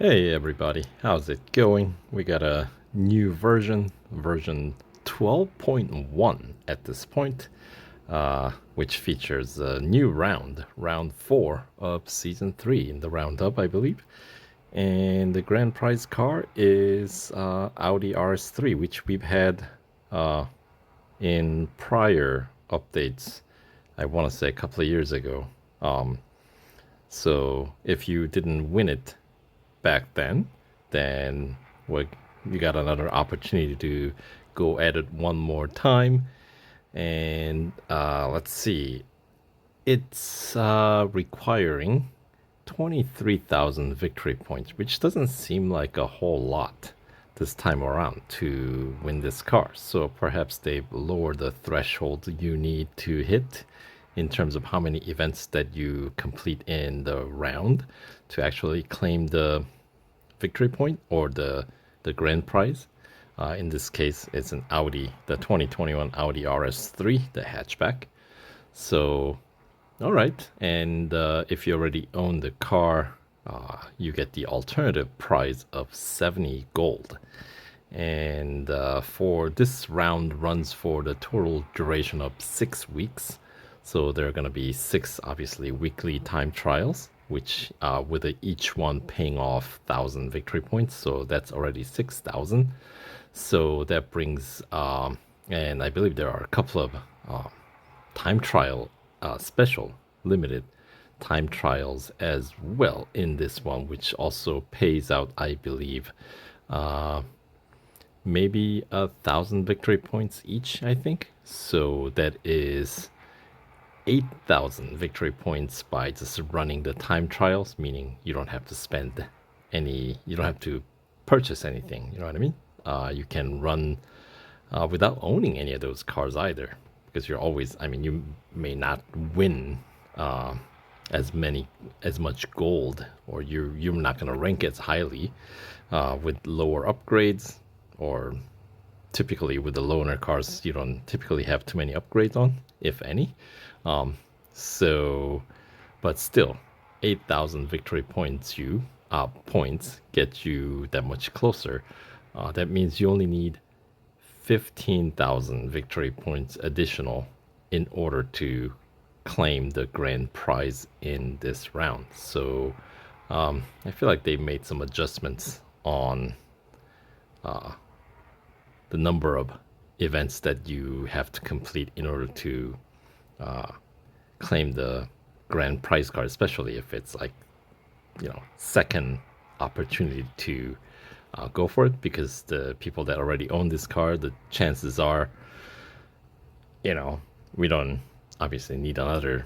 Hey everybody, how's it going? We got a new version 12.1 at this point, which features a new round 4 of Season 3 in the Roundup, I believe. And the grand prize car is Audi RS3, which we've had uh, in prior updates, I want to say a couple of years ago. Um, so if you didn't win it back then we you got another opportunity to go at it one more time. And let's see, it's requiring 23,000 victory points, which doesn't seem like a whole lot this time around to win this car. So perhaps they've lowered the threshold you need to hit in terms of how many events that you complete in the round to actually claim the victory point or the grand prize. In this case, it's an Audi, the 2021 Audi RS3, the hatchback. So, all right. And if you already own the car, you get the alternative prize of 70 gold. And for this round runs for the total duration of 6 weeks. So there are going to be six, obviously, weekly time trials, which with each one paying off 1,000 victory points. So that's already 6,000. So that brings, and I believe there are a couple of time trial special limited time trials as well in this one, which also pays out, I believe, uh, maybe 1,000 victory points each, I think. So that is 8,000 victory points by just running the time trials, meaning you don't have to spend you don't have to purchase anything. You know what I mean? You can run without owning any of those cars either, because you're always, I mean, you may not win uh, as much gold, or you're not going to rank as highly with lower upgrades, or typically with the loaner cars, you don't typically have too many upgrades on, if any. Um, so, but still, 8,000 victory points get you that much closer. That means you only need 15,000 victory points additional in order to claim the grand prize in this round. So I feel like they made some adjustments on the number of events that you have to complete in order to claim the grand prize card, especially if it's like, second opportunity to go for it, because the people that already own this car, the chances are, you know, we don't obviously need another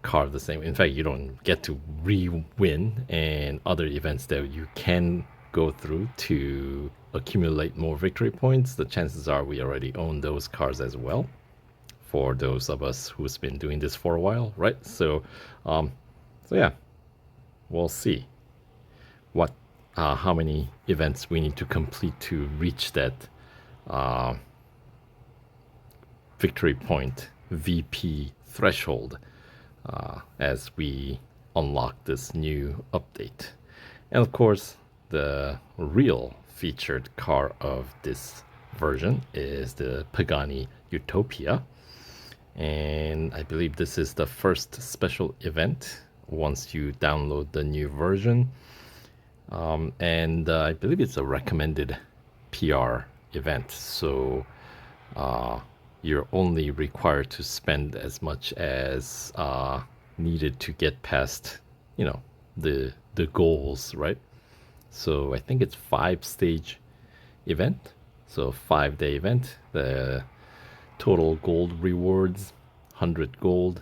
car of the same. In fact, you don't get to re-win and other events that you can go through to accumulate more victory points. The chances are we already own those cars as well, for those of us who's been doing this for a while, right? So yeah, we'll see what how many events we need to complete to reach that uh, victory point VP threshold as we unlock this new update. And of course, the real featured car of this version is the Pagani Utopia. And I believe this is the first special event once you download the new version. And I believe it's a recommended PR event. So you're only required to spend as much as needed to get past, the goals, right? So I think it's 5 stage event, so 5 day event. The total gold rewards, 100 gold,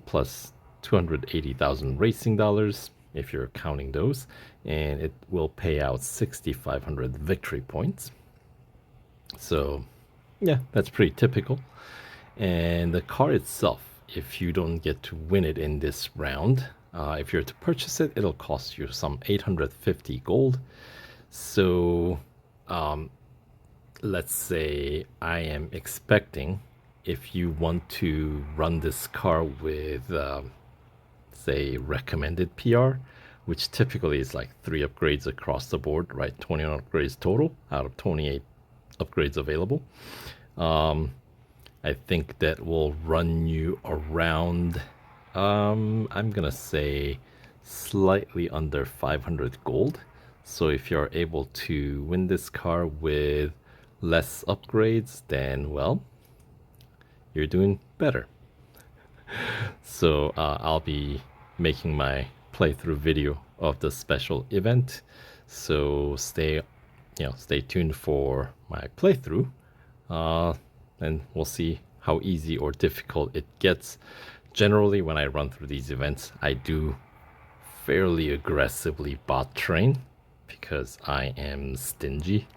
plus 280,000 racing dollars if you're counting those, and it will pay out 6,500 victory points. So yeah, that's pretty typical. And the car itself, if you don't get to win it in this round, if you're to purchase it, it'll cost you some 850 gold. So let's say I am expecting, if you want to run this car with, say, recommended PR, which typically is like 3 upgrades across the board, right? 21 upgrades total out of 28 upgrades available. I think that will run you around, I'm gonna say slightly under 500 gold. So if you're able to win this car with less upgrades, then well, you're doing better. So I'll be making my playthrough video of the special event. So stay tuned for my playthrough, and we'll see how easy or difficult it gets. Generally, when I run through these events, I do fairly aggressively bot train because I am stingy.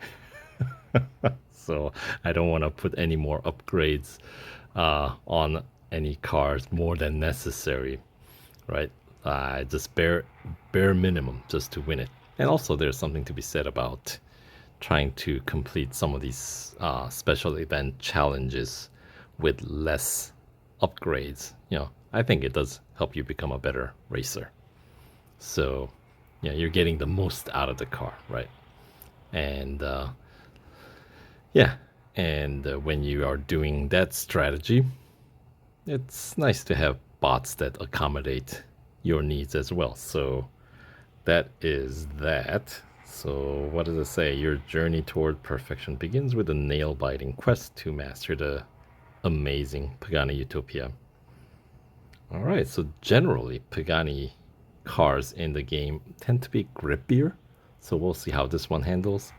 So I don't want to put any more upgrades on any cars more than necessary, right? Just bare minimum just to win it. And also, there's something to be said about trying to complete some of these special event challenges with less upgrades. I think it does help you become a better racer. So, you're getting the most out of the car, right? And when you are doing that strategy, it's nice to have bots that accommodate your needs as well. So that is that. So what does it say? Your journey toward perfection begins with a nail-biting quest to master the amazing Pagani Utopia. All right, so generally Pagani cars in the game tend to be grippier. So we'll see how this one handles.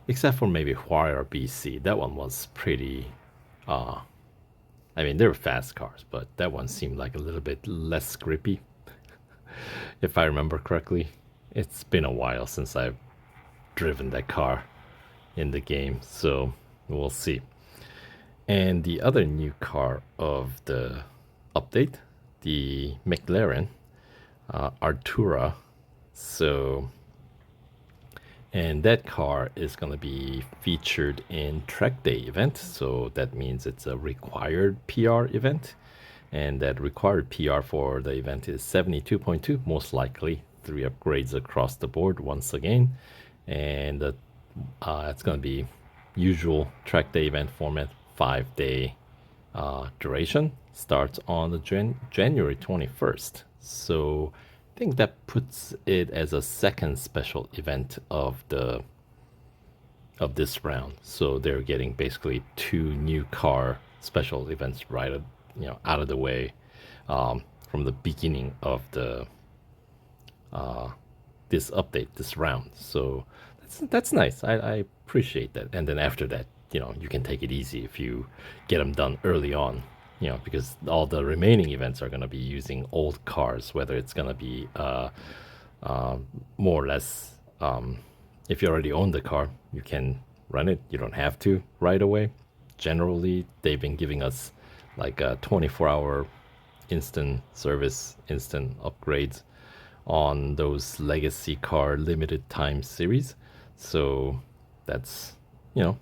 Except for maybe Huayra BC. That one was pretty... I mean, they were fast cars, but that one seemed like a little bit less grippy. If I remember correctly. It's been a while since I've driven that car in the game, so we'll see. And the other new car of the update, the McLaren Artura. And that car is going to be featured in Track Day event. So that means it's a required PR event. And that required PR for the event is 72.2, most likely 3 upgrades across the board once again. And it's going to be usual Track Day event format, 5-day duration. Starts on the January 21st. So I think that puts it as a second special event of this round. So they're getting basically 2 new car special events right out of the way from the beginning of the this update, this round. So that's nice. I appreciate that. And then after that, you can take it easy if you get them done early on. Because all the remaining events are going to be using old cars, whether it's going to be more or less, if you already own the car, you can run it. You don't have to right away. Generally, they've been giving us like a 24-hour instant service, instant upgrades on those legacy car limited time series. So that's, a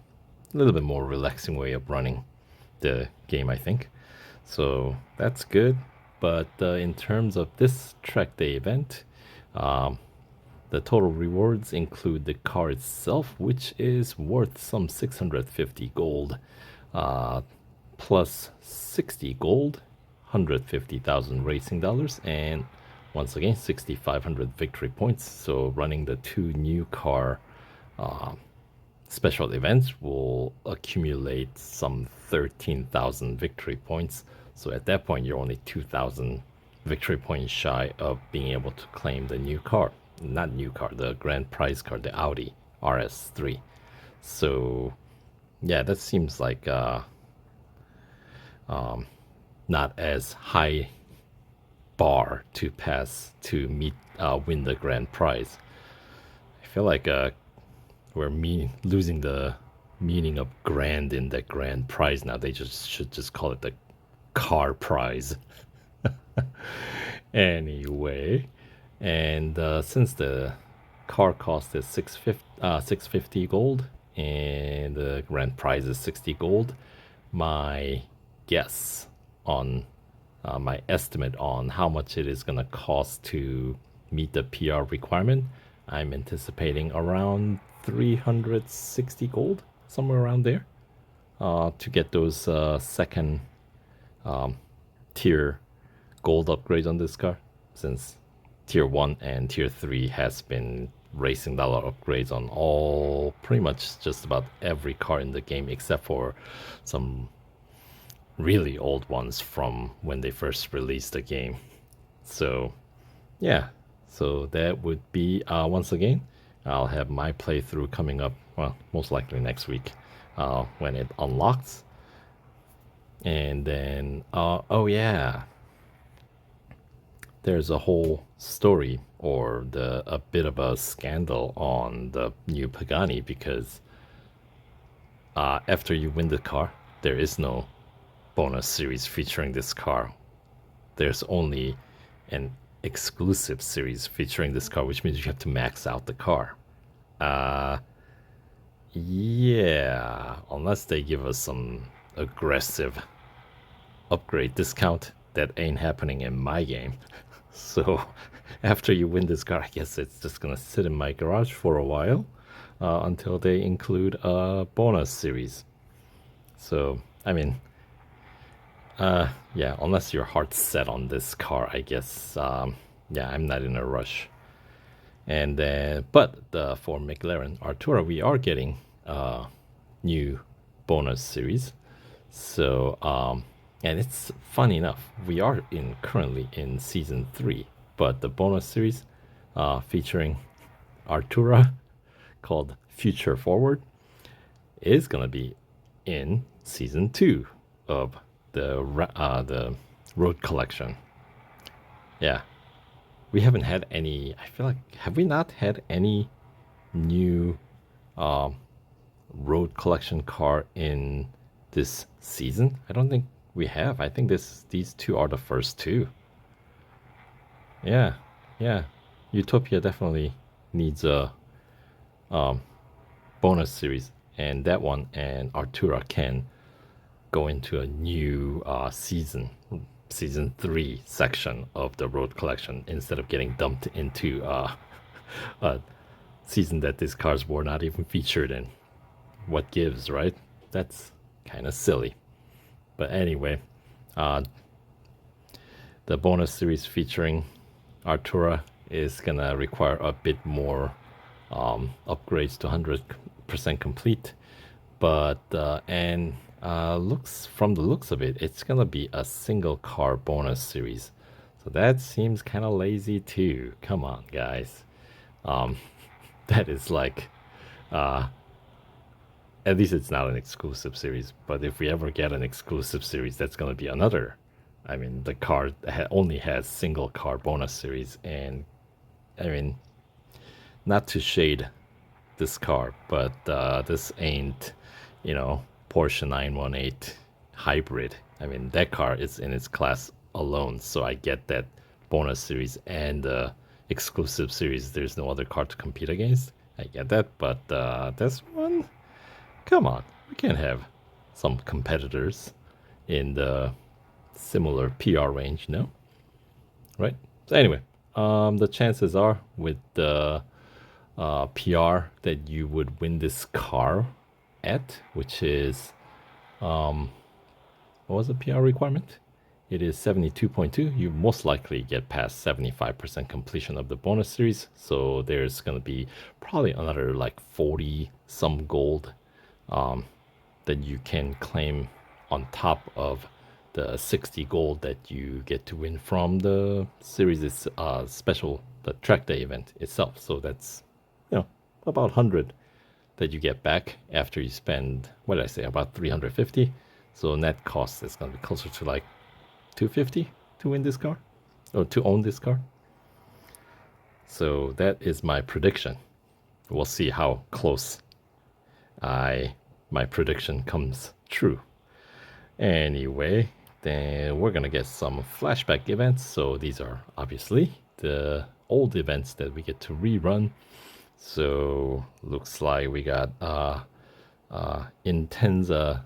little bit more relaxing way of running the game, I think. So that's good. But in terms of this Track Day event, the total rewards include the car itself, which is worth some 650 gold, plus 60 gold, 150,000 racing dollars, and once again 6,500 victory points. So running the 2 new car special events will accumulate some 13,000 victory points. So at that point, you're only 2,000 victory points shy of being able to claim the new car. Not new car, the grand prize car, the Audi RS 3. So yeah, that seems like not as high bar to pass to win the grand prize. I feel like we're losing the meaning of grand in the grand prize now. They should just call it the car prize. Anyway, and since the car cost is 650 gold and the grand prize is 60 gold, my guess on my estimate on how much it is gonna cost to meet the PR requirement, I'm anticipating around 360 gold, somewhere around there, to get those second tier gold upgrades on this car, since tier 1 and tier 3 has been racing dollar upgrades on all, pretty much just about every car in the game, except for some really old ones from when they first released the game. So yeah, so that would be, once again, I'll have my playthrough coming up, well, most likely next week, when it unlocks. And then, oh yeah, there's a whole story, or a bit of a scandal on the new Pagani, because after you win the car, there is no bonus series featuring this car. There's only an exclusive series featuring this car, which means you have to max out the car. Yeah, unless they give us some aggressive upgrade discount, that ain't happening in my game. So after you win this car, I guess it's just gonna sit in my garage for a while, until they include a bonus series. So I mean, yeah, unless your heart's set on this car, I guess. Yeah, I'm not in a rush. And then, but for McLaren Artura, we are getting new bonus series. So, and it's funny enough, we are currently in season 3, but the bonus series featuring Artura, called Future Forward, is gonna be in season 2 of the road collection. Yeah, we haven't had any. I feel like, have we not had any new road collection car in this season? I don't think we have. I think these two are the first two. Yeah, yeah. Utopia definitely needs a bonus series, and that one and Artura can go into a new season 3 section of the road collection, instead of getting dumped into a season that these cars were not even featured in. What gives, right? That's kind of silly. But anyway, the bonus series featuring Artura is gonna require a bit more upgrades to 100% complete. But looks, from the looks of it, it's gonna be a single car bonus series. So that seems kind of lazy too. Come on, guys. That is like, at least it's not an exclusive series. But if we ever get an exclusive series, that's gonna be another. I mean, the car only has single car bonus series, and I mean, not to shade this car, but this ain't, Porsche 918 hybrid. I mean, that car is in its class alone, so I get that bonus series and exclusive series, there's no other car to compete against. I get that, but this one, come on, we can have some competitors in the similar PR range, no? Right? So anyway, the chances are, with the PR that you would win this car at, which is, what was the PR requirement? It is 72.2. You most likely get past 75% completion of the bonus series, so there's going to be probably another like 40 some gold that you can claim on top of the 60 gold that you get to win from the series' special, the track day event itself. So that's, about 100 that you get back after you spend, what did I say, about 350. So net cost is going to be closer to like 250 to win this car, or to own this car. So that is my prediction. We'll see how close my prediction comes true. Anyway, then we're gonna get some flashback events. So these are obviously the old events that we get to rerun. So looks like we got Intensa,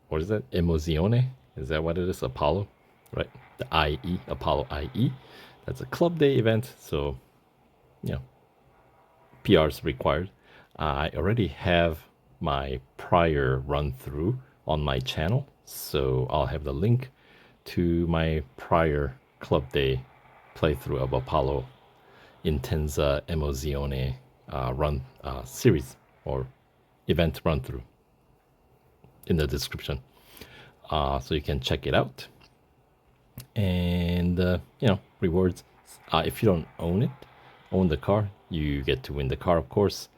what is that? Emozione? Is that what it is? Apollo, right? the IE, Apollo IE. That's a club day event, so PRs required. I already have my prior run through on my channel, so I'll have the link to my prior club day playthrough of Apollo Intenza Emozione run series or event run through in the description, so you can check it out. And rewards. If you don't own the car, you get to win the car, of course.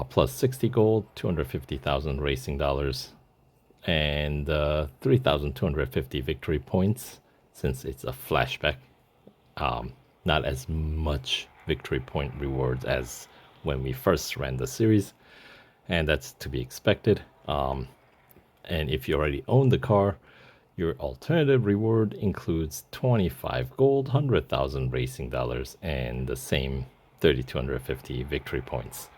Plus 60 gold, 250,000 racing dollars, and 3,250 victory points. Since it's a flashback, not as much victory point rewards as when we first ran the series, and that's to be expected. And if you already own the car, your alternative reward includes 25 gold, 100,000 racing dollars, and the same 3,250 victory points.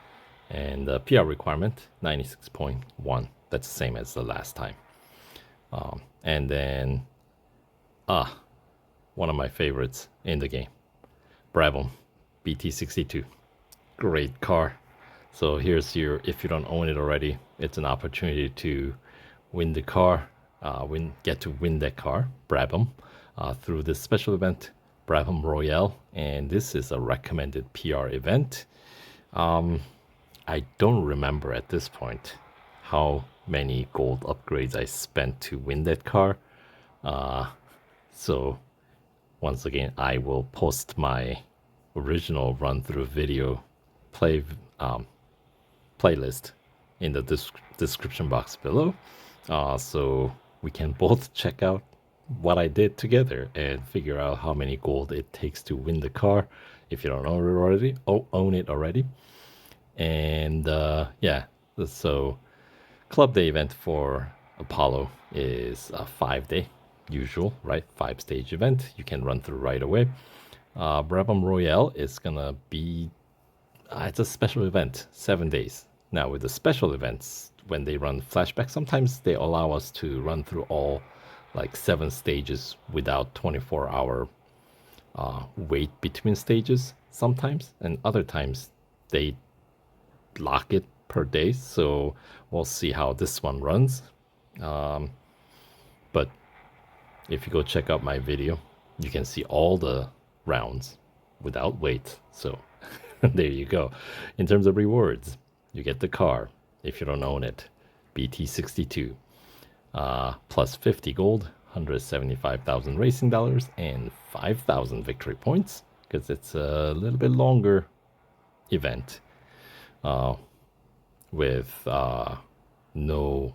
And the PR requirement, 96.1. That's the same as the last time. And then, one of my favorites in the game, Brabham BT62. Great car. So here's your, if you don't own it already, it's an opportunity to win the car, get to win that car, Brabham, through this special event, Brabham Royale. And this is a recommended PR event. I don't remember at this point how many gold upgrades I spent to win that car. So once again, I will post my original run-through video playlist in the description box below, so we can both check out what I did together and figure out how many gold it takes to win the car if you don't own it already. And so club day event for Apollo is a 5-day usual, right? 5-stage event you can run through right away. Brabham Royale is gonna be it's a special event, 7 days. Now with the special events, when they run flashback, sometimes they allow us to run through all like 7 stages without 24-hour wait between stages sometimes, and other times they lock it per day, so we'll see how this one runs. But if you go check out my video, you can see all the rounds without wait. So there you go. In terms of rewards, you get the car if you don't own it, BT62, plus 50 gold, 175,000 racing dollars, and 5,000 victory points, because it's a little bit longer event with no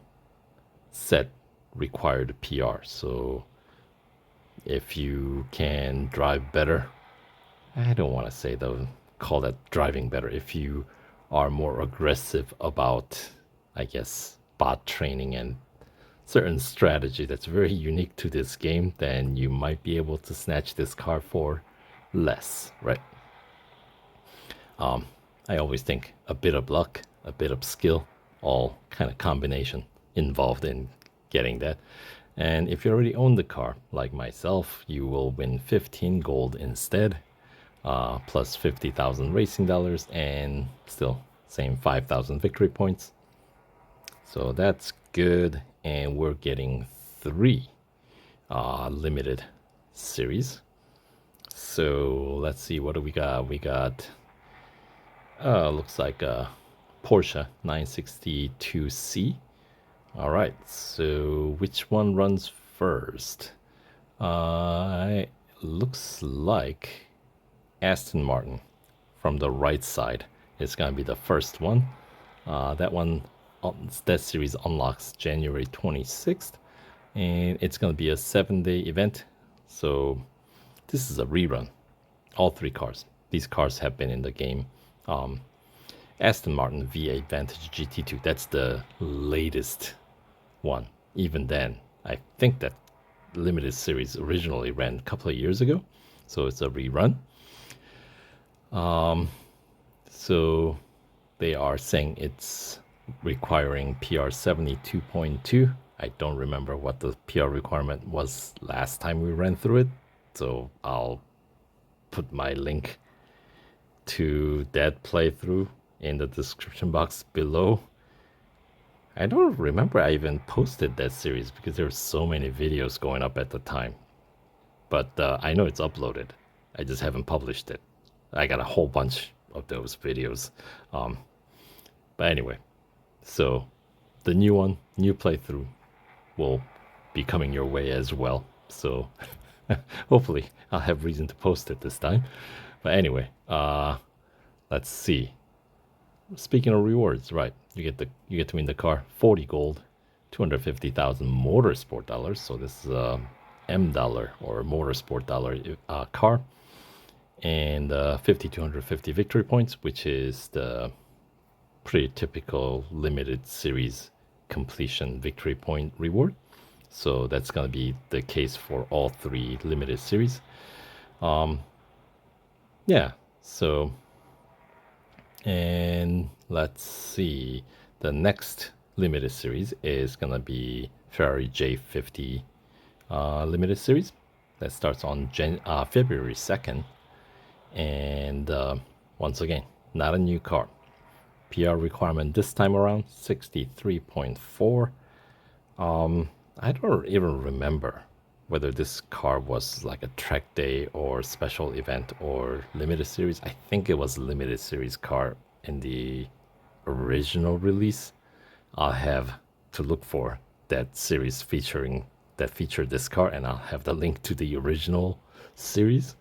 set required PR. So if you can drive better, I don't want to say though, call that driving better. If you are more aggressive about, I guess, bot training and certain strategy that's very unique to this game, then you might be able to snatch this car for less, right? I always think a bit of luck, a bit of skill, all kind of combination involved in getting that. And if you already own the car, like myself, you will win 15 gold instead, plus 50,000 racing dollars, and still same 5,000 victory points. So that's good, and we're getting 3 limited series. So let's see, what do we got? We got looks like a Porsche 962C. All right, so which one runs first? It looks like Aston Martin from the right side is going to be the first one. That series unlocks January 26th, and it's going to be a 7-day event. So this is a rerun. All 3 cars. These cars have been in the game. Aston Martin V8 Vantage GT2, that's the latest one. Even then, I think that limited series originally ran a couple of years ago, so it's a rerun. So they are saying it's requiring PR 72.2. I don't remember what the PR requirement was last time we ran through it, So I'll put my link to that playthrough in the description box below. I don't remember I even posted that series because there were so many videos going up at the time. But I know it's uploaded. I just haven't published it. I got a whole bunch of those videos. But anyway, so the new one, new playthrough, will be coming your way as well. So hopefully I'll have reason to post it this time. But anyway, let's see. Speaking of rewards, right? You get to win the car, 40 gold, 250,000 motorsport dollars. So this is a M dollar or motorsport dollar car, and 5,250 victory points, which is the pretty typical limited series completion victory point reward. So that's going to be the case for all three limited series. Yeah, so, and let's see, the next limited series is going to be Ferrari J50 limited series that starts on February 2nd. And once again, not a new car. PR requirement this time around 63.4. I don't even remember whether this car was like a track day or special event or limited series. I think it was a limited series car in the original release. I'll have to look for that series featured this car, and I'll have the link to the original series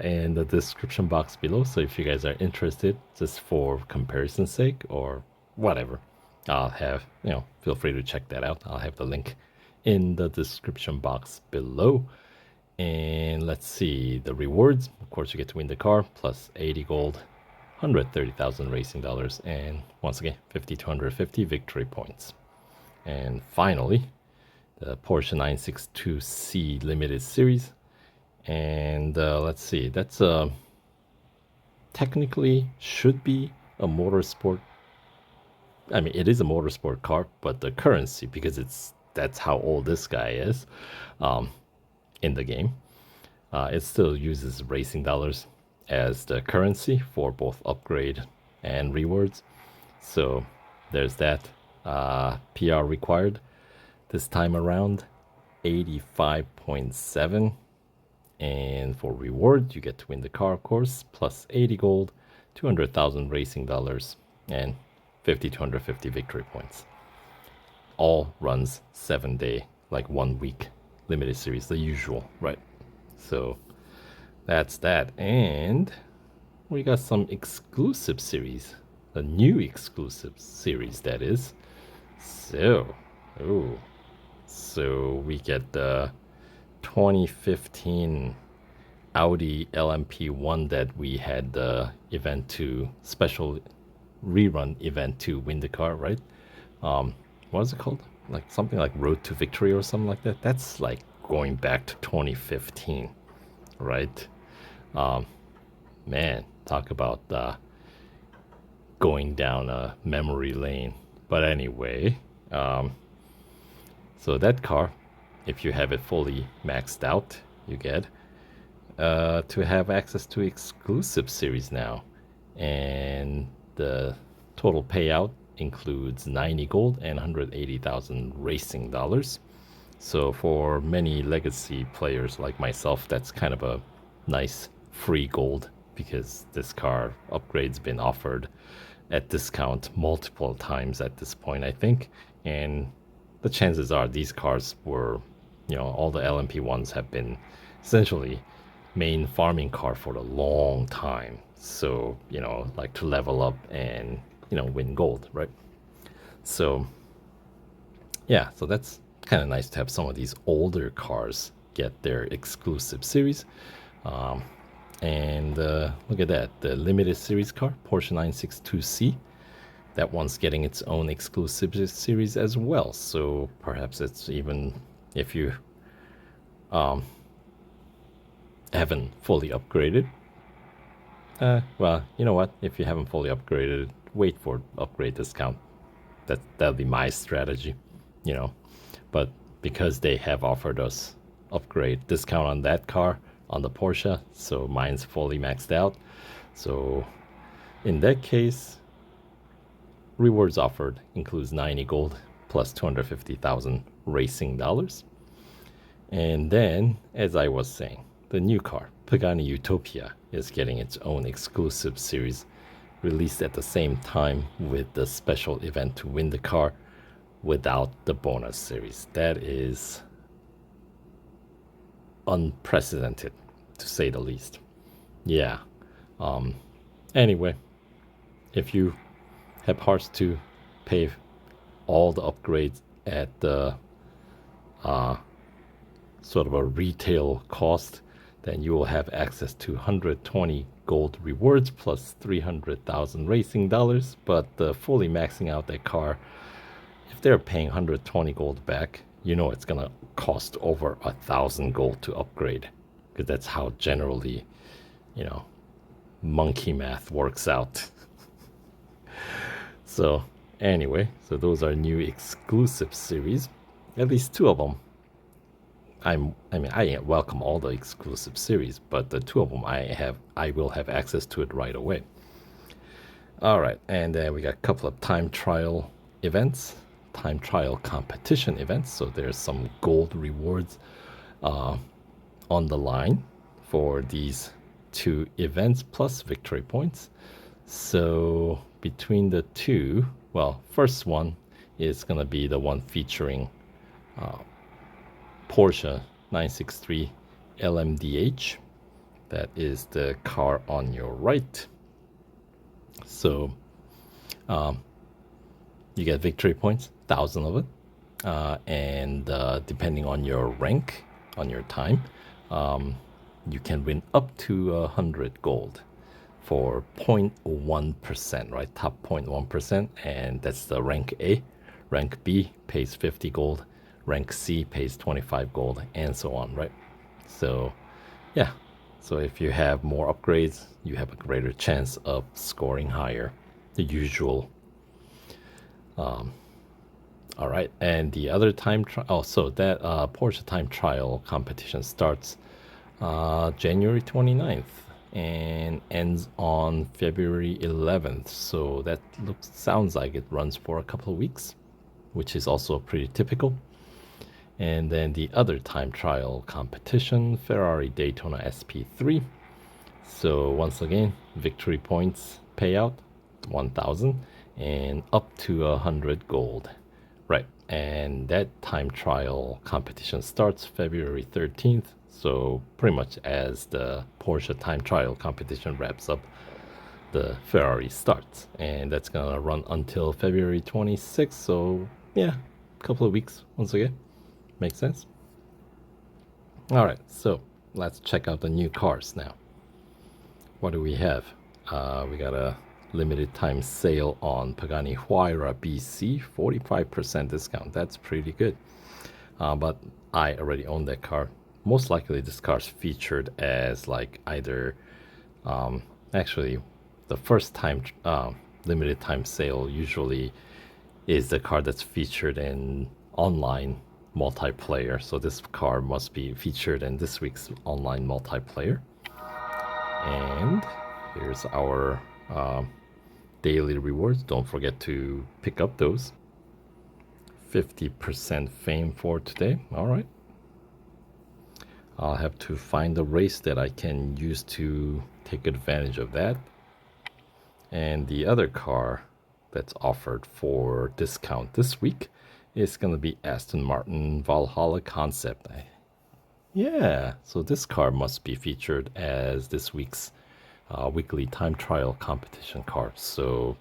in the description box below. So if you guys are interested, just for comparison's sake or whatever, I'll have, feel free to check that out. I'll have the link in the description box below. And let's see the rewards. Of course, you get to win the car plus 80 gold, 130,000 racing dollars, and once again 5,250 victory points. And finally, the Porsche 962C limited series. And let's see, that's technically should be a motorsport. I mean, it is a motorsport car, but the currency, because that's how old this guy is in the game, it still uses racing dollars as the currency for both upgrade and rewards. So there's that. PR required this time around 85.7. And for reward, you get to win the car, of course, plus 80 gold, 200,000 racing dollars, and 5,250 victory points. All runs 7-day, like 1 week limited series, the usual, right? So that's that. And we got some exclusive series, a new exclusive series, that is. So we get the 2015 Audi LMP1 that we had the special rerun event to win the car, right? What was it called? Like something like Road to Victory or something like that. That's like going back to 2015, right? Man, talk about going down a memory lane. But anyway, so that car, if you have it fully maxed out, you get to have access to exclusive series now. And the total payout includes 90 gold and 180,000 racing dollars. So for many legacy players like myself, that's kind of a nice free gold, because this car upgrade's been offered at discount multiple times at this point, I think. And the chances are these cars were, all the LMP ones have been essentially main farming car for a long time. So, like to level up and, win gold, right? So, yeah, so that's kind of nice to have some of these older cars get their exclusive series. And look at that, the limited series car, Porsche 962C. That one's getting its own exclusive series as well. So perhaps it's even, if you haven't fully upgraded, well, you know what? If you haven't fully upgraded, wait for upgrade discount. That'll be my strategy, But because they have offered us upgrade discount on that car, on the Porsche, so mine's fully maxed out. So in that case, rewards offered includes 90 gold plus 250,000 racing dollars. And then, as I was saying, the new car, Pagani Utopia, is getting its own exclusive series released at the same time with the special event to win the car without the bonus series. That is unprecedented, to say the least. Yeah. Anyway, if you have hearts to pay all the upgrades at the sort of a retail cost, then you will have access to 120 gold rewards plus 300,000 racing dollars. But fully maxing out that car, if they're paying 120 gold back, you know it's gonna cost over 1,000 gold to upgrade, because that's how generally, monkey math works out. So anyway, so those are new exclusive series, at least 2 of them. I welcome all the exclusive series, but the 2 of them I will have access to it right away. All right, and then we got a couple of time trial events, time trial competition events. So there's some gold rewards on the line for these 2 events plus victory points. So between the 2, well, first one is gonna be the one featuring Porsche 963 LMDH. That is the car on your right. So you get victory points, 1,000 of it, and depending on your rank, on your time, you can win up to 100 gold for 0.1%, right? Top 0.1%, and that's the rank A. Rank B pays 50 gold. Rank C pays 25 gold, and so on, right? So, yeah. So if you have more upgrades, you have a greater chance of scoring higher. The usual. All right, and the other time trial. So that Porsche time trial competition starts January 29th and ends on February 11th. So that sounds like it runs for a couple of weeks, which is also pretty typical. And then the other time trial competition, Ferrari Daytona SP3. So once again, victory points payout, 1,000 and up to 100 gold. Right, and that time trial competition starts February 13th. So pretty much as the Porsche time trial competition wraps up, the Ferrari starts. And that's gonna run until February 26th. So yeah, a couple of weeks once again. Makes sense? All right, so let's check out the new cars now. What do we have? We got a limited time sale on Pagani Huayra BC, 45% discount. That's pretty good. But I already own that car. Most likely this car's featured as like either, actually the first time limited time sale usually is the car that's featured in online multiplayer. So this car must be featured in this week's online multiplayer. And here's our daily rewards. Don't forget to pick up those. 50% fame for today. All right. I'll have to find a race that I can use to take advantage of that. And the other car that's offered for discount this week is going to be Aston Martin Valhalla Concept. Yeah, so this car must be featured as this week's weekly time trial competition car. So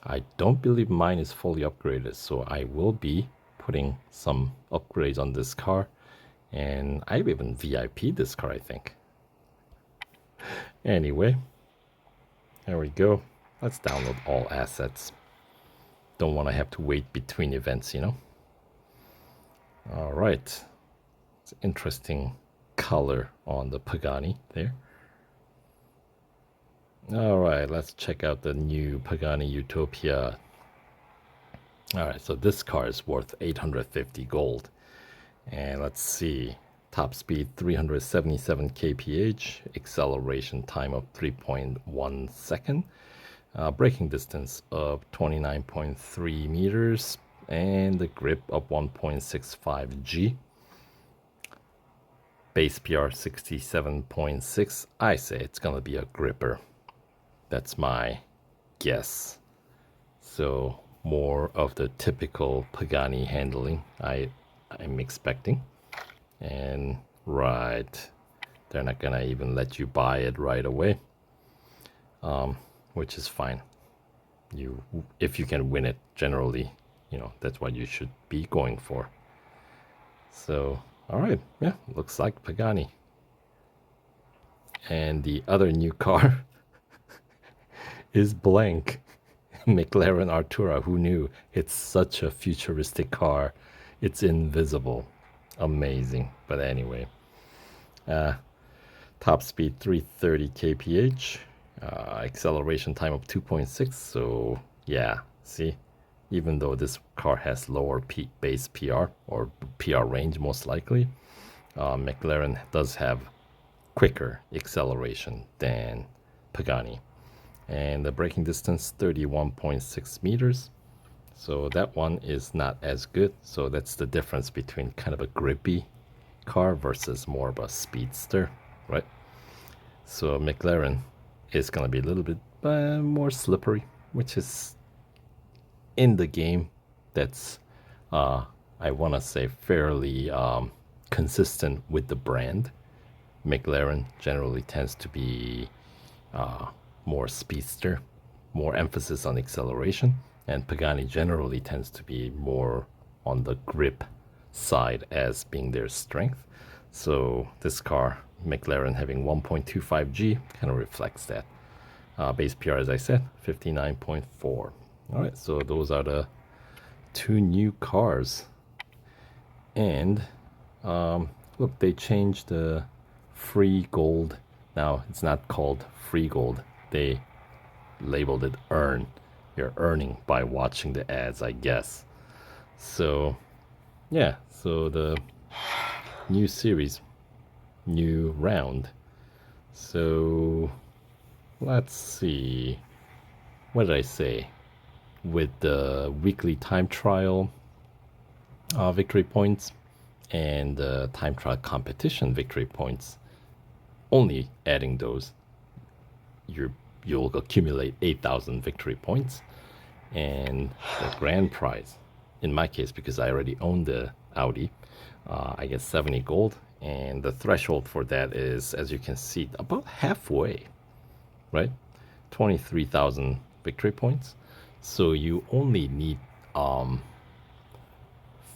I don't believe mine is fully upgraded, so I will be putting some upgrades on this car. And I've even VIP'd this car, I think. Anyway, there we go. Let's download all assets. Don't want to have to wait between events, All right. It's an interesting color on the Pagani there. All right, let's check out the new Pagani Utopia. All right, so this car is worth 850 gold. And let's see, top speed 377 kph, acceleration time of 3.1 second, braking distance of 29.3 meters, and the grip of 1.65 G. Base PR 67.6. I say it's gonna be a gripper. That's my guess. So more of the typical Pagani handling I'm expecting. And right, they're not gonna even let you buy it right away, which is fine. If you can win it, generally, that's what you should be going for. So, all right, yeah, looks like Pagani. And the other new car is blank. McLaren Artura. Who knew? It's such a futuristic car. It's invisible. Amazing. But anyway, top speed 330 kph, acceleration time of 2.6. So yeah, see, even though this car has lower base PR or PR range most likely, McLaren does have quicker acceleration than Pagani. And the braking distance 31.6 meters. So that one is not as good. So that's the difference between kind of a grippy car versus more of a speedster, right? So McLaren is going to be a little bit more slippery, which is in the game. That's, I want to say, fairly consistent with the brand. McLaren generally tends to be more speedster, more emphasis on acceleration, and Pagani generally tends to be more on the grip side as being their strength. So this car, McLaren having 1.25G, kind of reflects that. Base PR, as I said, 59.4. All right, so those are the two new cars. And look, they changed the free gold. Now it's not called free gold. They labeled it earn. You're earning by watching the ads, I guess. So yeah, so the new series, new round. So let's see, what did I say? With the weekly time trial victory points and the time trial competition victory points, only adding those, you'll accumulate 8,000 victory points. And the grand prize, in my case, because I already own the Audi, I get 70 gold, and the threshold for that is, as you can see, about halfway, right? 23,000 victory points. So you only need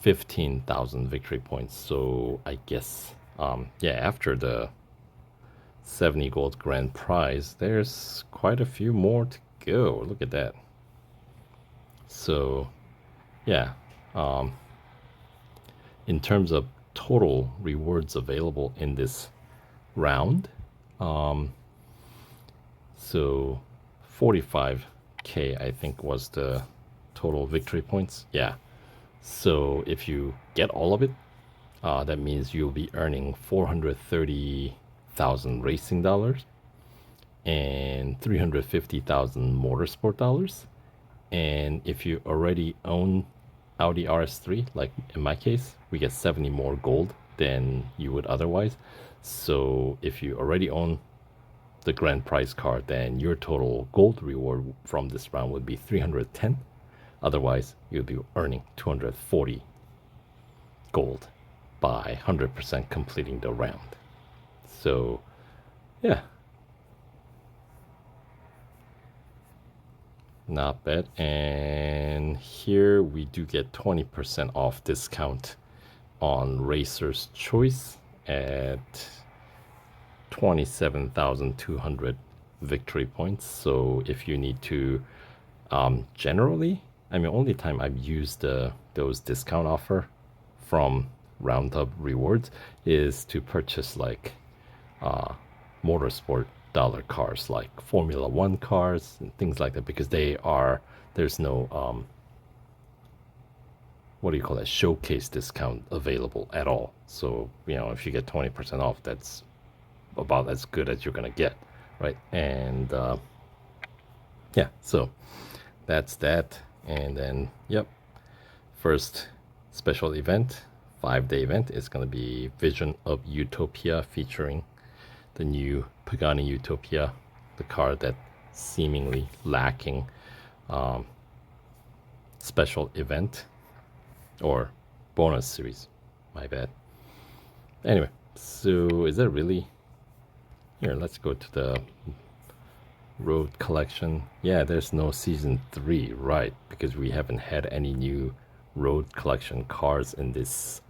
15,000 victory points. So I guess, yeah, after the 70 gold grand prize, there's quite a few more to go. Look at that. So yeah, in terms of total rewards available in this round, so 45k I think was the total victory points. Yeah, so if you get all of it, that means you'll be earning 430,000 racing dollars and 350,000 motorsport dollars. And if you already own Audi RS3, like in my case, we get 70 more gold than you would otherwise. So if you already own the grand prize car, then your total gold reward from this round would be 310. Otherwise, you'll be earning 240 gold by 100% completing the round. So yeah, not bad. And here we do get 20% off discount on Racer's Choice at 27,200 victory points. So if you need to, generally, I mean, only time I've used those discount offer from Roundup Rewards is to purchase like motorsport dollar cars, like Formula One cars and things like that, because there's no what do you call that, showcase discount available at all. So, you know, if you get 20% off, that's about as good as you're gonna get, right? And yeah, so that's that. And then, yep, first special event, 5-day event, is gonna be Vision of Utopia, featuring the new Pagani Utopia, the car that seemingly lacking special event or bonus series. My bad. Anyway, so is that really... Here, let's go to the road collection. Yeah, there's no season 3, right? Because we haven't had any new road collection cars in this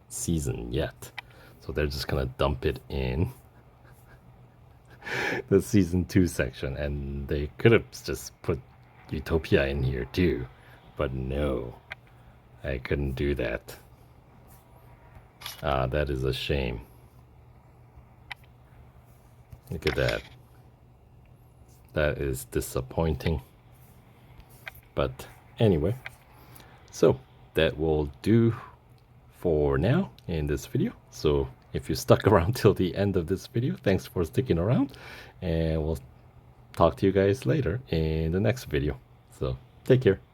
season yet. So they're just gonna dump it in the season 2 section, and they could have just put Utopia in here too, but no, I couldn't do that. That is a shame. Look at that. That is disappointing. But anyway, so that will do for now in this video. So if you stuck around till the end of this video, thanks for sticking around, and we'll talk to you guys later in the next video. So take care.